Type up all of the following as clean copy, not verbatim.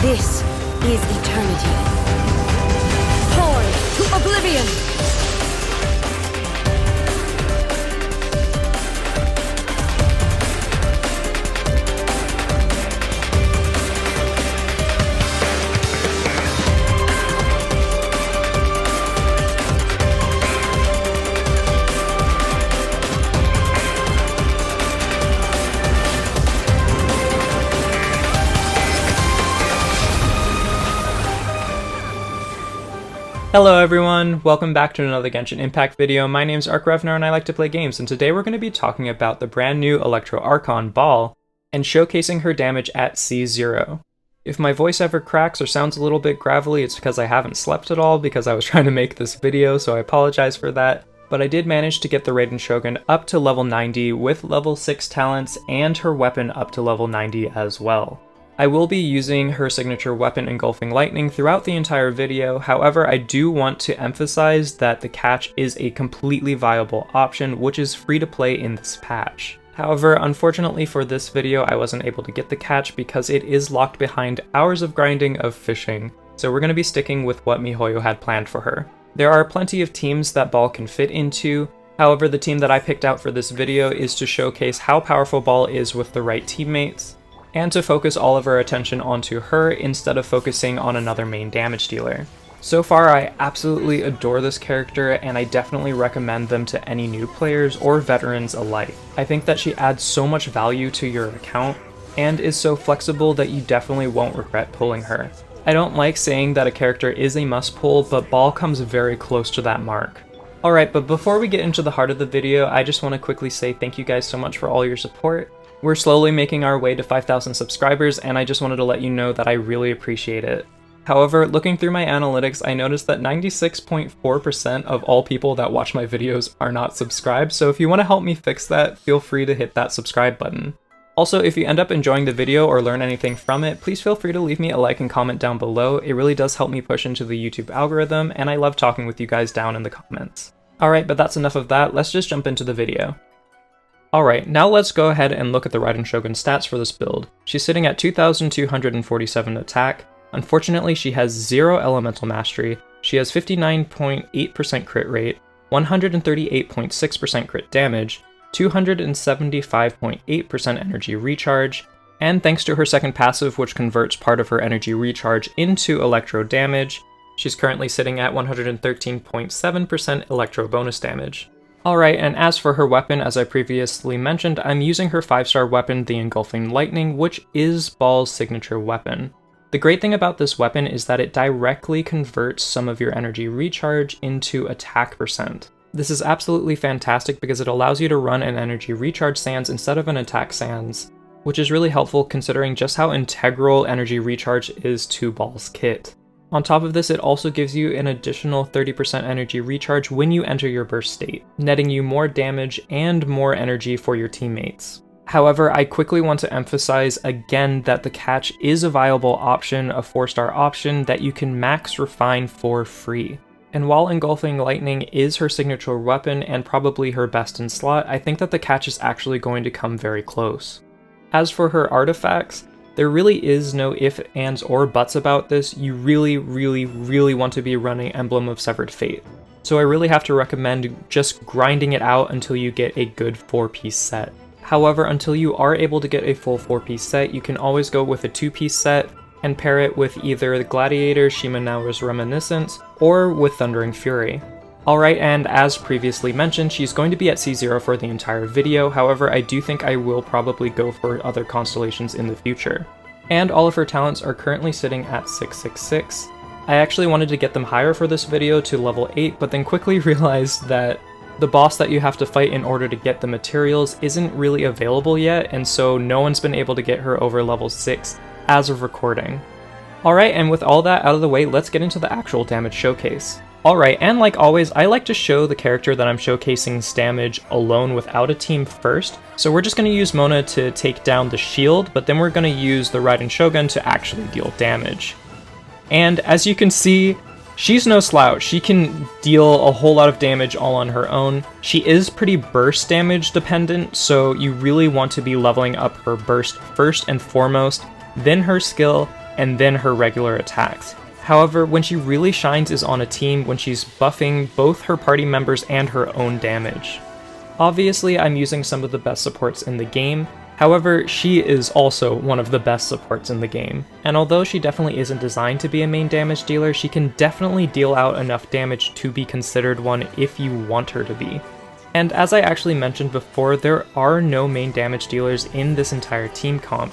This is eternity. Torn to oblivion! Hello everyone, welcome back to another Genshin Impact video. My name's ArcRevnar and I like to play games, and today we're going to be talking about the brand new Electro Archon Baal and showcasing her damage at C0. If my voice ever cracks or sounds a little bit gravelly, it's because I haven't slept at all because I was trying to make this video, so I apologize for that. But I did manage to get the Raiden Shogun up to level 90 with level 6 talents and her weapon up to level 90 as well. I will be using her signature weapon Engulfing Lightning throughout the entire video. However, I do want to emphasize that the catch is a completely viable option, which is free to play in this patch. However, unfortunately for this video, I wasn't able to get the catch because it is locked behind hours of grinding of fishing, so we're going to be sticking with what miHoYo had planned for her. There are plenty of teams that Baal can fit into. However, the team that I picked out for this video is to showcase how powerful Baal is with the right teammates, and to focus all of our attention onto her instead of focusing on another main damage dealer. So far, I absolutely adore this character, and I definitely recommend them to any new players or veterans alike. I think that she adds so much value to your account, and is so flexible that you definitely won't regret pulling her. I don't like saying that a character is a must pull, but Baal comes very close to that mark. Alright, but before we get into the heart of the video, I just want to quickly say thank you guys so much for all your support. We're slowly making our way to 5,000 subscribers, and I just wanted to let you know that I really appreciate it. However, looking through my analytics, I noticed that 96.4% of all people that watch my videos are not subscribed, so if you want to help me fix that, feel free to hit that subscribe button. Also, if you end up enjoying the video or learn anything from it, please feel free to leave me a like and comment down below. It really does help me push into the YouTube algorithm, and I love talking with you guys down in the comments. Alright, but that's enough of that, let's just jump into the video. Alright, now let's go ahead and look at the Raiden Shogun stats for this build. She's sitting at 2,247 attack. Unfortunately, she has 0 elemental mastery, she has 59.8% crit rate, 138.6% crit damage, 275.8% energy recharge, and thanks to her second passive, which converts part of her energy recharge into electro damage, she's currently sitting at 113.7% electro bonus damage. Alright, and as for her weapon, as I previously mentioned, I'm using her 5-star weapon, the Engulfing Lightning, which is Baal's signature weapon. The great thing about this weapon is that it directly converts some of your energy recharge into attack percent. This is absolutely fantastic because it allows you to run an energy recharge sands instead of an attack sands, which is really helpful considering just how integral energy recharge is to Baal's kit. On top of this, it also gives you an additional 30% energy recharge when you enter your burst state, netting you more damage and more energy for your teammates. However, I quickly want to emphasize again that the catch is a viable option, a 4-star option that you can max refine for free. And while Engulfing Lightning is her signature weapon and probably her best in slot, I think that the catch is actually going to come very close. As for her artifacts, there really is no ifs, ands, or buts about this. You really want to be running Emblem of Severed Fate. So I really have to recommend just grinding it out until you get a good 4-piece set. However, until you are able to get a full 4-piece set, you can always go with a 2-piece set and pair it with either the Gladiator Shimenawa's Reminiscence or with Thundering Fury. Alright, and as previously mentioned, she's going to be at C0 for the entire video. However, I do think I will probably go for other constellations in the future. And all of her talents are currently sitting at 666. I actually wanted to get them higher for this video to level 8, but then quickly realized that the boss that you have to fight in order to get the materials isn't really available yet, and so no one's been able to get her over level 6 as of recording. Alright, and with all that out of the way, let's get into the actual damage showcase. Alright, and like always, I like to show the character that I'm showcasing's damage alone without a team first. So we're just going to use Mona to take down the shield, but then we're going to use the Raiden Shogun to actually deal damage. And as you can see, she's no slouch. She can deal a whole lot of damage all on her own. She is pretty burst damage dependent, so you really want to be leveling up her burst first and foremost, then her skill, and then her regular attacks. However, when she really shines is on a team when she's buffing both her party members and her own damage. Obviously, I'm using some of the best supports in the game, however, she is also one of the best supports in the game, and although she definitely isn't designed to be a main damage dealer, she can definitely deal out enough damage to be considered one if you want her to be. And as I actually mentioned before, there are no main damage dealers in this entire team comp.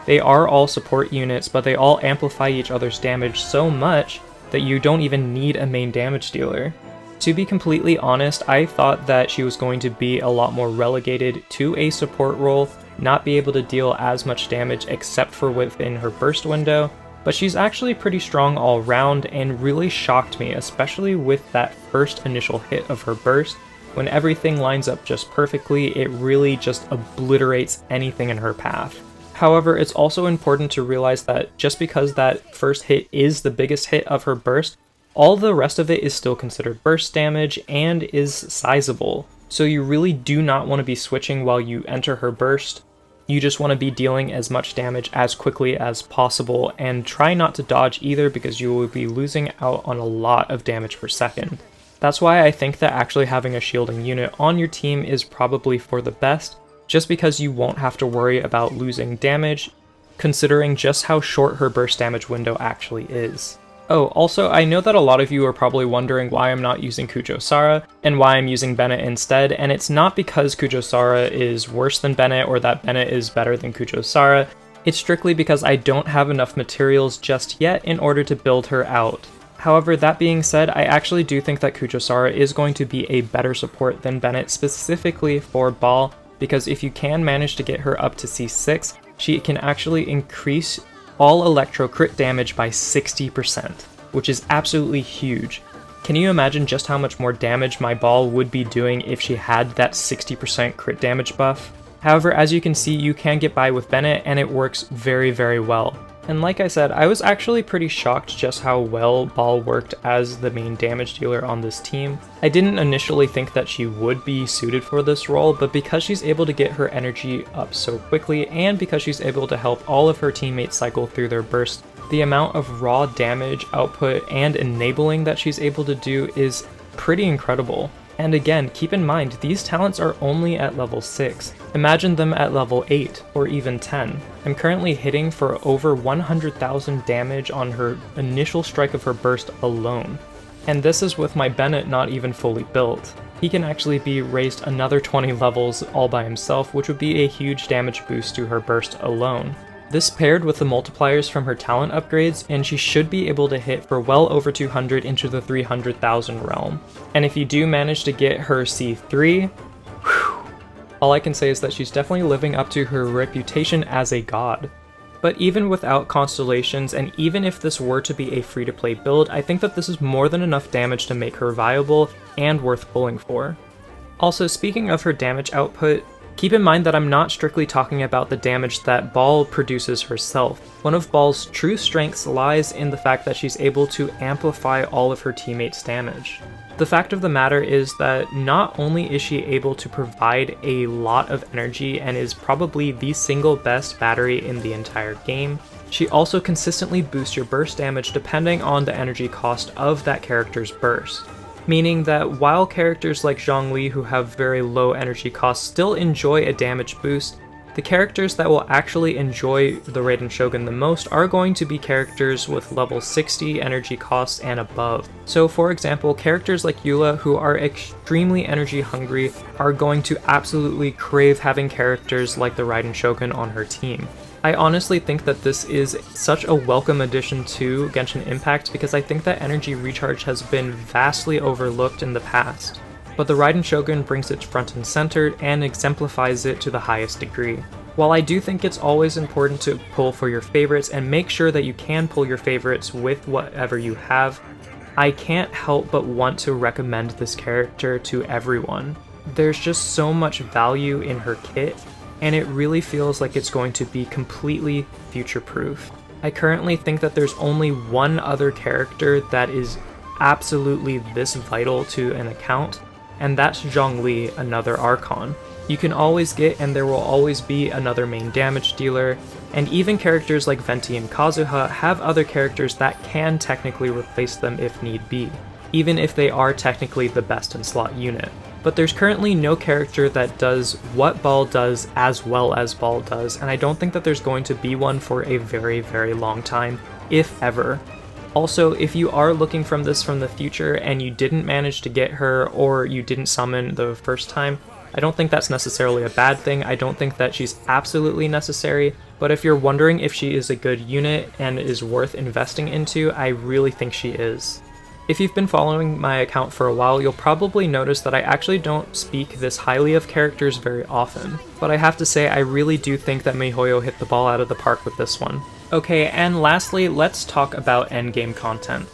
They are all support units, but they all amplify each other's damage so much that you don't even need a main damage dealer. To be completely honest, I thought that she was going to be a lot more relegated to a support role, not be able to deal as much damage except for within her burst window, but she's actually pretty strong all around and really shocked me, especially with that first initial hit of her burst. When everything lines up just perfectly, it really just obliterates anything in her path. However, it's also important to realize that just because that first hit is the biggest hit of her burst, all the rest of it is still considered burst damage and is sizable. So you really do not want to be switching while you enter her burst. You just want to be dealing as much damage as quickly as possible, and try not to dodge either because you will be losing out on a lot of damage per second. That's why I think that actually having a shielding unit on your team is probably for the best, just because you won't have to worry about losing damage, considering just how short her burst damage window actually is. Oh, also, I know that a lot of you are probably wondering why I'm not using Kujo-Sara, and why I'm using Bennett instead, and it's not because Kujo-Sara is worse than Bennett or that Bennett is better than Kujo-Sara, it's strictly because I don't have enough materials just yet in order to build her out. However, that being said, I actually do think that Kujo-Sara is going to be a better support than Bennett specifically for Baal, because if you can manage to get her up to C6, she can actually increase all electro crit damage by 60%, which is absolutely huge. Can you imagine just how much more damage my Baal would be doing if she had that 60% crit damage buff? However, as you can see, you can get by with Bennett and it works very, very well. And like I said, I was actually pretty shocked just how well Baal worked as the main damage dealer on this team. I didn't initially think that she would be suited for this role, but because she's able to get her energy up so quickly, and because she's able to help all of her teammates cycle through their burst, the amount of raw damage output and enabling that she's able to do is pretty incredible. And again, keep in mind, these talents are only at level 6. Imagine them at level 8 or even 10. I'm currently hitting for over 100,000 damage on her initial strike of her burst alone. And this is with my Bennett not even fully built. He can actually be raised another 20 levels all by himself, which would be a huge damage boost to her burst alone. This paired with the multipliers from her talent upgrades, and she should be able to hit for well over 200 into the 300,000 realm. And if you do manage to get her C3, all I can say is that she's definitely living up to her reputation as a god. But even without constellations, and even if this were to be a free-to-play build, I think that this is more than enough damage to make her viable and worth pulling for. Also, speaking of her damage output, keep in mind that I'm not strictly talking about the damage that Baal produces herself. One of Baal's true strengths lies in the fact that she's able to amplify all of her teammates' damage. The fact of the matter is that not only is she able to provide a lot of energy and is probably the single best battery in the entire game, she also consistently boosts your burst damage depending on the energy cost of that character's burst. Meaning that while characters like Zhongli who have very low energy costs still enjoy a damage boost, the characters that will actually enjoy the Raiden Shogun the most are going to be characters with level 60 energy costs and above. So for example, characters like Eula who are extremely energy hungry are going to absolutely crave having characters like the Raiden Shogun on her team. I honestly think that this is such a welcome addition to Genshin Impact because I think that energy recharge has been vastly overlooked in the past. But the Raiden Shogun brings it front and center and exemplifies it to the highest degree. While I do think it's always important to pull for your favorites and make sure that you can pull your favorites with whatever you have, I can't help but want to recommend this character to everyone. There's just so much value in her kit, and it really feels like it's going to be completely future-proof. I currently think that there's only one other character that is absolutely this vital to an account, and that's Zhongli, another Archon. You can always get, and there will always be, another main damage dealer, and even characters like Venti and Kazuha have other characters that can technically replace them if need be, even if they are technically the best in slot unit. But there's currently no character that does what Baal does as well as Baal does, and I don't think that there's going to be one for a very, very long time, if ever. Also, if you are looking from this from the future and you didn't manage to get her or you didn't summon the first time, I don't think that's necessarily a bad thing. I don't think that she's absolutely necessary, but if you're wondering if she is a good unit and is worth investing into, I really think she is. If you've been following my account for a while, you'll probably notice that I actually don't speak this highly of characters very often, but I have to say I really do think that MiHoYo hit the ball out of the park with this one. Okay, and lastly, let's talk about endgame content.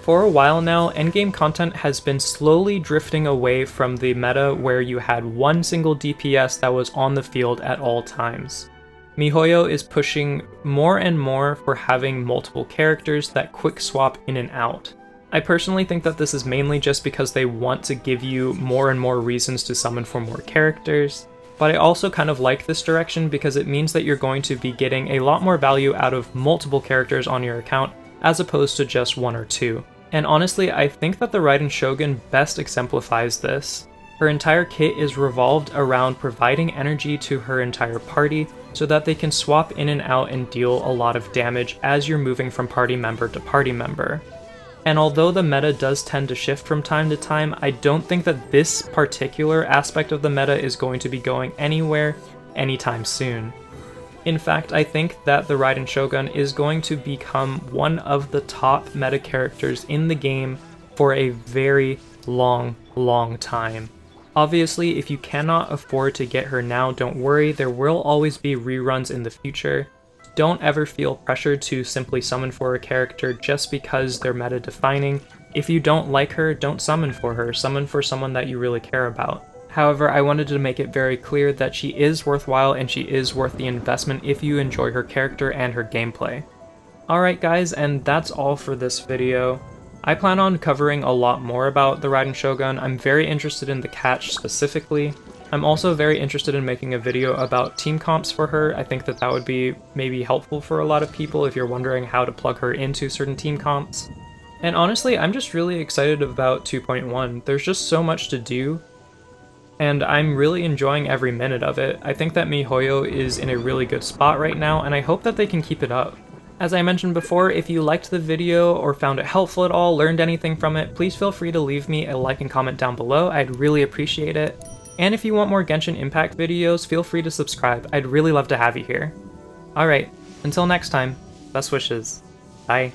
For a while now, endgame content has been slowly drifting away from the meta where you had one single DPS that was on the field at all times. MiHoYo is pushing more and more for having multiple characters that quick swap in and out. I personally think that this is mainly just because they want to give you more and more reasons to summon for more characters, but I also kind of like this direction because it means that you're going to be getting a lot more value out of multiple characters on your account as opposed to just one or two. And honestly, I think that the Raiden Shogun best exemplifies this. Her entire kit is revolved around providing energy to her entire party so that they can swap in and out and deal a lot of damage as you're moving from party member to party member. And although the meta does tend to shift from time to time, I don't think that this particular aspect of the meta is going to be going anywhere anytime soon. In fact, I think that the Raiden Shogun is going to become one of the top meta characters in the game for a very long time. Obviously, if you cannot afford to get her now, don't worry, there will always be reruns in the future. Don't ever feel pressured to simply summon for a character just because they're meta defining. If you don't like her, don't summon for her, summon for someone that you really care about. However, I wanted to make it very clear that she is worthwhile and she is worth the investment if you enjoy her character and her gameplay. Alright guys, and that's all for this video. I plan on covering a lot more about the Raiden Shogun. I'm very interested in the catch specifically. I'm also very interested in making a video about team comps for her. I think that that would be maybe helpful for a lot of people if you're wondering how to plug her into certain team comps. And honestly, I'm just really excited about 2.1. There's just so much to do, and I'm really enjoying every minute of it. I think that MiHoYo is in a really good spot right now, and I hope that they can keep it up. As I mentioned before, if you liked the video or found it helpful at all, learned anything from it, please feel free to leave me a like and comment down below. I'd really appreciate it. And if you want more Genshin Impact videos, feel free to subscribe. I'd really love to have you here. Alright, until next time, best wishes. Bye.